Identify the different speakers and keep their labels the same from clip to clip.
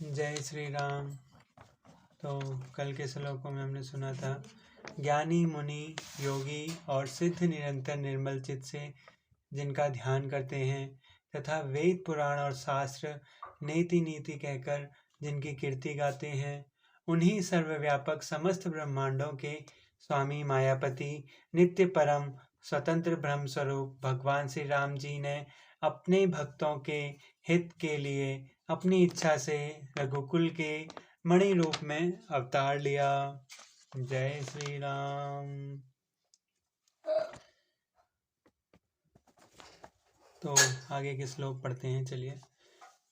Speaker 1: जय श्री राम। तो कल के श्लोकों में हमने सुना था, ज्ञानी मुनि योगी और सिद्ध निरंतर निर्मल चित्त से जिनका ध्यान करते हैं तथा वेद पुराण और शास्त्र नेति नीति कहकर जिनकी कीर्ति गाते हैं, उन्हीं सर्वव्यापक समस्त ब्रह्मांडों के स्वामी मायापति नित्य परम स्वतंत्र ब्रह्म स्वरूप भगवान श्री राम जी ने अपने भक्तों के हित के लिए अपनी इच्छा से रघुकुल के मणि रूप में अवतार लिया। जय श्री राम। तो आगे के श्लोक पढ़ते हैं, चलिए।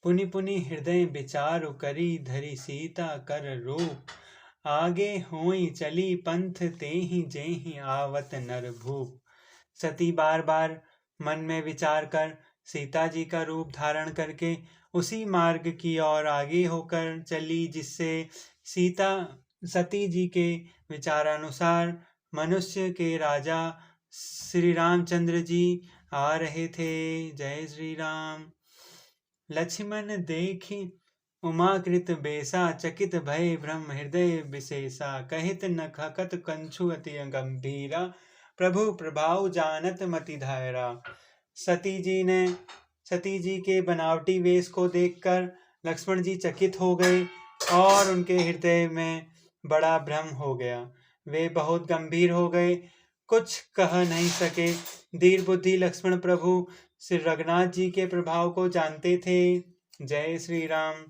Speaker 1: पुनि पुनि हृदय विचार करी धरी सीता कर रूप, आगे होई चली पंथ तेहि जेहि आवत नर भूप। सती बार बार मन में विचार कर सीता जी का रूप धारण करके उसी मार्ग की ओर आगे होकर चली जिससे सीता सती जी के विचारानुसार मनुष्य के राजा श्री रामचंद्र जी आ रहे थे। जय श्री राम। लक्ष्मण देखी उमाकृत बेसा, चकित भय ब्रह्म हृदय विशेषा। कहित न खकत कंछु अति गंभीरा, प्रभु प्रभाव जानत मति धायरा। सती जी के बनावटी वेश को देखकर लक्ष्मण जी चकित हो गए और उनके हृदय में बड़ा भ्रम हो गया। वे बहुत गंभीर हो गए, कुछ कह नहीं सके। धीर बुद्धि लक्ष्मण प्रभु श्री रघुनाथ जी के प्रभाव को जानते थे। जय श्री राम।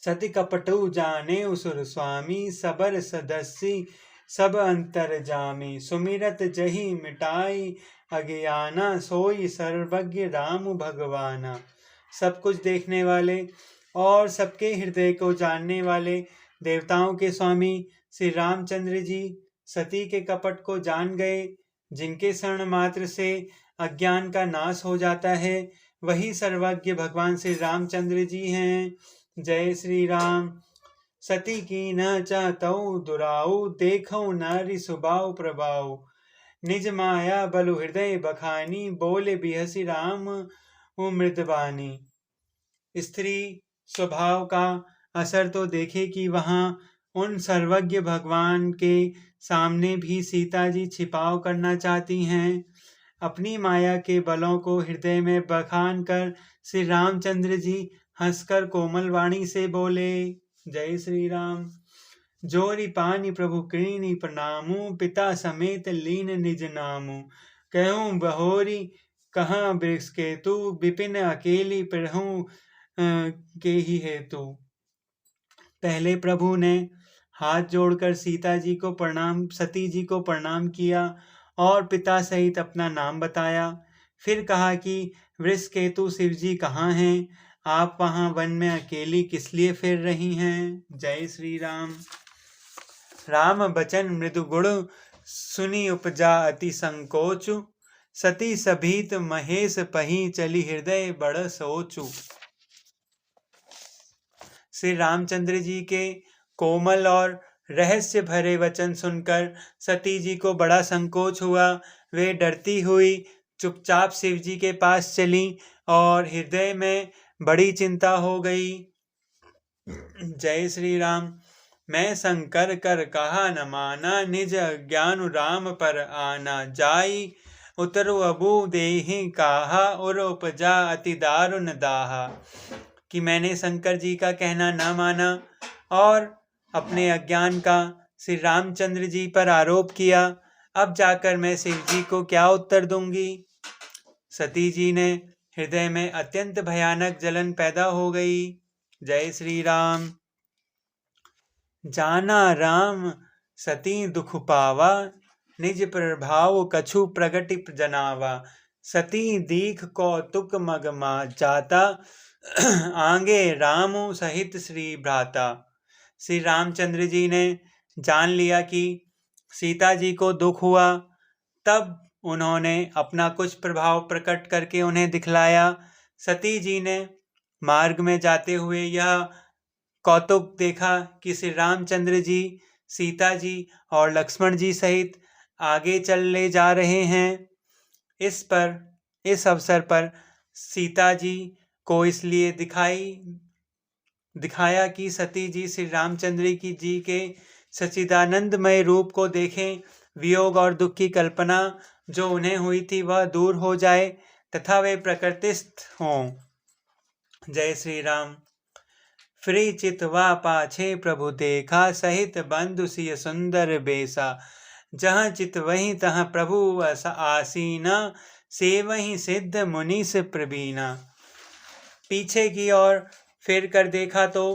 Speaker 1: सति कपटु जाने उसुर स्वामी, सबर सदस्य सब अंतर जामी। सुमिरत जही मिटाई अज्ञाना, सोई सर्वज्ञ राम भगवाना। सब कुछ देखने वाले और सबके हृदय को जानने वाले देवताओं के स्वामी श्री रामचंद्र जी सती के कपट को जान गए। जिनके शरण मात्र से अज्ञान का नाश हो जाता है, वही सर्वज्ञ भगवान श्री रामचंद्र जी हैं। जय श्री राम। सती की न चाहतऊ दुराऊ, देखो नारी सुबाऊ प्रभाऊ। निज माया बलु हृदय बखानी, बोले बिहसी राम मृदबानी। स्त्री स्वभाव का असर तो देखे कि वहां उन सर्वज्ञ भगवान के सामने भी सीता जी छिपाव करना चाहती हैं। अपनी माया के बलों को हृदय में बखान कर श्री रामचंद्र जी हंसकर कोमल वाणी से बोले। जय श्री राम। जोरी पानी प्रभु कृणी प्रणामु, पिता समेत लीन निज नामु। कहूँ बहोरी कहाँ वृक्ष केतु, विपिन अकेली प्रहूँ के ही हेतु। पहले प्रभु ने हाथ जोड़कर सती जी को प्रणाम किया और पिता सहित अपना नाम बताया। फिर कहा कि वृक्ष केतु शिव जी कहाँ हैं? आप वहां वन में अकेली किस लिए फिर रही हैं? जय श्री राम। राम बचन मृदु गुण, सुनी उपजा अति संकोच। सती सभीत महेश पही, चली हृदय बड़ सोचु। श्री रामचंद्र जी के कोमल और रहस्य भरे वचन सुनकर सती जी को बड़ा संकोच हुआ। वे डरती हुई चुपचाप शिव जी के पास चली और हृदय में बड़ी चिंता हो गई। जय श्री राम। मैं शंकर कर कहा न माना, निज ज्ञान राम पर आना। जाई उतरु अबू देहि काहा, और उपजा अति दारुण दाहा। कि मैंने शंकर जी का कहना न माना और अपने अज्ञान का श्री रामचंद्र जी पर आरोप किया। अब जाकर मैं शिव जी को क्या उत्तर दूंगी? सती जी ने हृदय में अत्यंत भयानक जलन पैदा हो गई। जय श्री राम। जाना राम सती दुख पावा, निज प्रभाव कछु प्रगति जनावा। सती दीख कौतुक मगमा जाता, आगे राम सहित श्री भ्राता। श्री रामचंद्र जी ने जान लिया कि सीता जी को दुख हुआ, तब उन्होंने अपना कुछ प्रभाव प्रकट करके उन्हें दिखलाया। सती जी ने मार्ग में जाते हुए यह कौतुक देखा कि श्री रामचंद्र जी सीता जी और लक्ष्मण जी सहित आगे चले जा रहे हैं। इस अवसर पर सीता जी को इसलिए दिखाई दिखाया कि सती जी श्री रामचंद्र जी के सच्चिदानंदमय रूप को देखें, वियोग और दुख की कल्पना जो उन्हें हुई थी वह दूर हो जाए तथा वे प्रकृतिस्थ हों। जय श्री राम। फ्री चितवा पाछे प्रभु देखा, सहित बंधु सिय सुंदर बेसा। जहाँ चित वहीं तहाँ प्रभु आसीना, सेवहीं सिद्ध मुनीस प्रवीणा। पीछे की ओर फिर कर देखा तो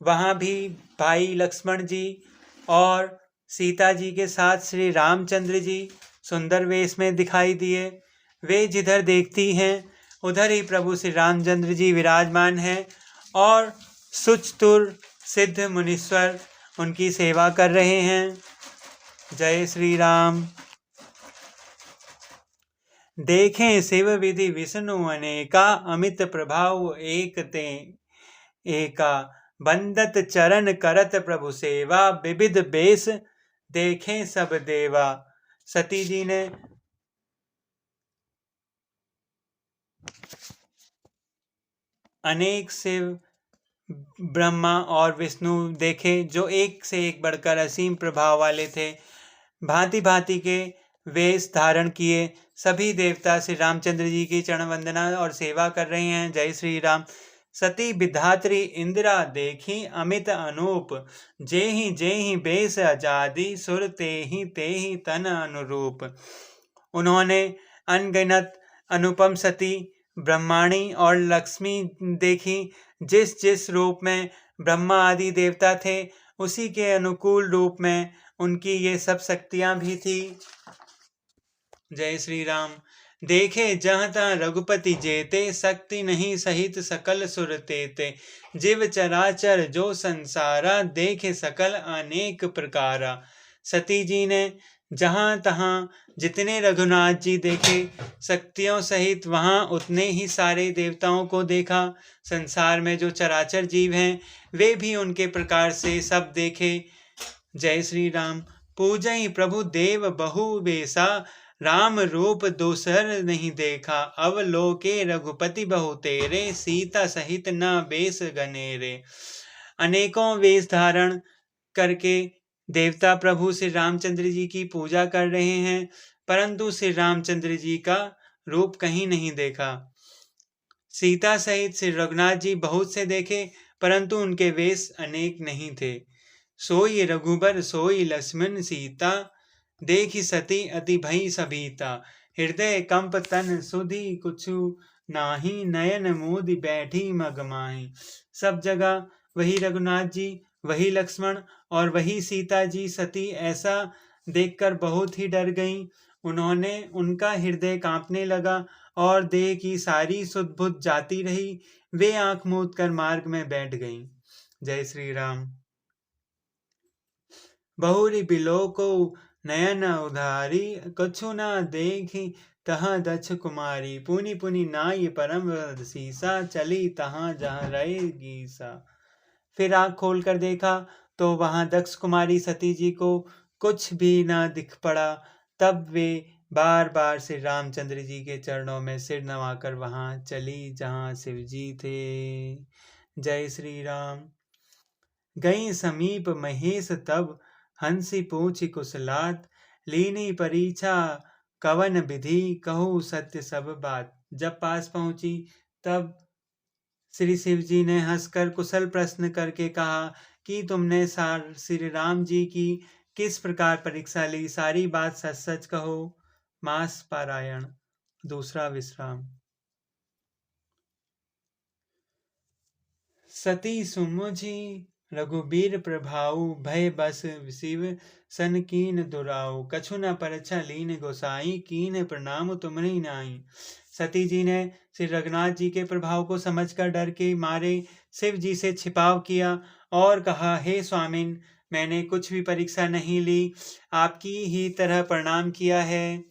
Speaker 1: वहां भी भाई लक्ष्मण जी और सीता जी के साथ श्री रामचंद्र जी सुंदर वेश में दिखाई दिए। वे जिधर देखती हैं उधर ही प्रभु श्री रामचंद्र जी विराजमान हैं और सुचतुर सिद्ध मुनीश्वर उनकी सेवा कर रहे हैं। जय श्री राम। देखें शिव विधि विष्णु अनेका, अमित प्रभाव एक ते एका। बंदत चरण करत प्रभु सेवा, विविध बेश देखें सब देवा। सती जी ने अनेक शिव, ब्रह्मा और विष्णु देखे जो एक से एक बढ़कर असीम प्रभाव वाले थे। भांति भांति के वेश धारण किए सभी देवता श्री रामचंद्र जी की चरण वंदना और सेवा कर रहे हैं। जय श्री राम। सती विधात्री इंदिरा देखी, अमित अनूप। जेहि बेश आजादी, सुर तेहि तन अनुरूप। उन्होंने अनगिनत अनुपम सती, ब्रह्माणी और लक्ष्मी देखी। जिस जिस रूप में ब्रह्मा आदि देवता थे उसी के अनुकूल रूप में उनकी ये सब शक्तियां भी थी। जय श्री राम। देखे जहाँ तहाँ रघुपति जेते, शक्ति नहीं सहित सकल सुर तेते। जीव चराचर जो संसारा, देखे सकल अनेक प्रकारा। सती जी ने जहाँ तहाँ जितने रघुनाथ जी देखे शक्तियों सहित वहाँ उतने ही सारे देवताओं को देखा। संसार में जो चराचर जीव हैं वे भी उनके प्रकार से सब देखे। जय श्री राम। पूजई प्रभु देव बहु बेसा, राम रूप दोसर नहीं देखा। अवलोके रघुपति बहु तेरे, सीता सहित न बेस गनेरे। अनेकों वेश धारण करके देवता प्रभु श्री रामचंद्र जी की पूजा कर रहे हैं, परंतु श्री रामचंद्र जी का रूप कहीं नहीं देखा। सीता सहित श्री रघुनाथ जी बहुत से देखे, परंतु उनके वेश अनेक नहीं थे। सोई रघुबर सोई लक्ष्मण सीता, देखी सती अति भई सभीता। हृदय कंप तन सुधि कुछु नाही, नयन मूदि बैठी मगमाही। सब जगह वही रघुनाथ जी, वही लक्ष्मण और वही सीता जी। सती ऐसा देखकर बहुत ही डर गईं। उनका हृदय कांपने लगा और देह की सारी सुध बुध जाती रही। वे आंख मूंद कर मार्ग में बैठ गईं। जय श्री राम। बहुरी बिलोको नयन उधारी, कछु न देखी तहाँ दक्ष कुमारी। पुनि पुनि नाई परम सीसा, चली तहाँ जहाँ रहे गीसा। फिर आंख खोल कर देखा तो वहां दक्ष कुमारी सती जी को कुछ भी न दिख पड़ा। तब वे बार बार श्री रामचंद्र जी के चरणों में सिर नवाकर वहां चली जहां शिव जी थे। जय श्री राम। गई समीप महेश तब, हंसी पूछी कुशलात। लीनी परीक्षा कवन विधि, कहूँ सत्य सब बात। जब पास पहुंची तब श्री शिव जी ने हंसकर कुशल प्रश्न करके कहा कि तुमने श्री राम जी की किस प्रकार परीक्षा ली, सारी बात सच सच कहो। मास पारायण। दूसरा विश्राम। सती सुमुझी रघुबीर प्रभाऊ, भय बस शिव सन कीन दुराऊ। कछु न परछा लीन गोसाई, कीन प्रणाम तुम्हरी नाई। सती जी ने श्री रघुनाथ जी के प्रभाव को समझकर डर के मारे शिव जी से छिपाव किया और कहा, हे स्वामिन, मैंने कुछ भी परीक्षा नहीं ली, आपकी ही तरह प्रणाम किया है।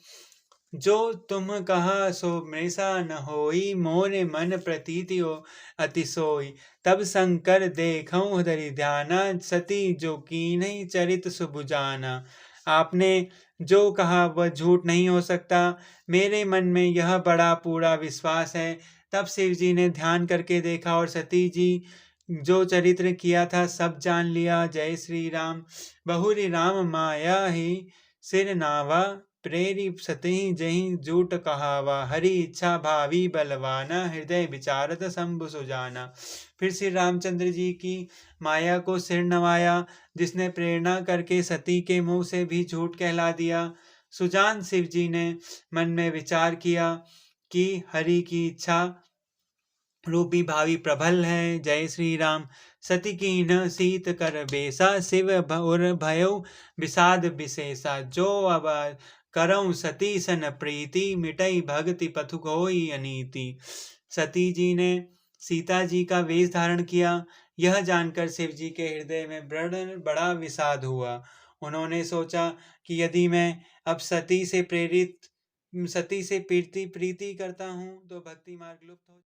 Speaker 1: जो तुम कहा सो मृषा न होई, मोरे मन प्रतीति हो अतिशोई। तब शंकर देखऊं हृदय ध्याना, सती जो कीन्ही चरित सुभुजाना। आपने जो कहा वह झूठ नहीं हो सकता, मेरे मन में यह बड़ा पूरा विश्वास है। तब शिव जी ने ध्यान करके देखा और सती जी जो चरित्र किया था सब जान लिया। जय श्री राम। बहुरी राम माया ही सिर नावा, प्रेरी सतहि जहि जूट कहावा। हरि इच्छा भावी बलवाना, हृदय विचारत शंभु सुजाना। फिर श्री रामचंद्र जी की माया को सिर नवाया, जिसने प्रेरणा करके सती के मुंह से भी झूठ कहला दिया। सुजान शिव जी ने मन में विचार किया कि हरि की इच्छा रूपी भावी प्रबल है। जय श्री राम। सती कीन्ह सीत कर बेसा, शिव और भयो विषाद विशेषा। जो अब करऊं सती सन प्रीति, मिटई भक्ति पथु कोई अनीति। सती जी ने सीता जी का वेश धारण किया। यह जानकर शिव जी के हृदय में बड़ा विषाद हुआ। उन्होंने सोचा कि यदि मैं अब सती से प्रीति करता हूँ तो भक्ति मार्ग लुप्त हो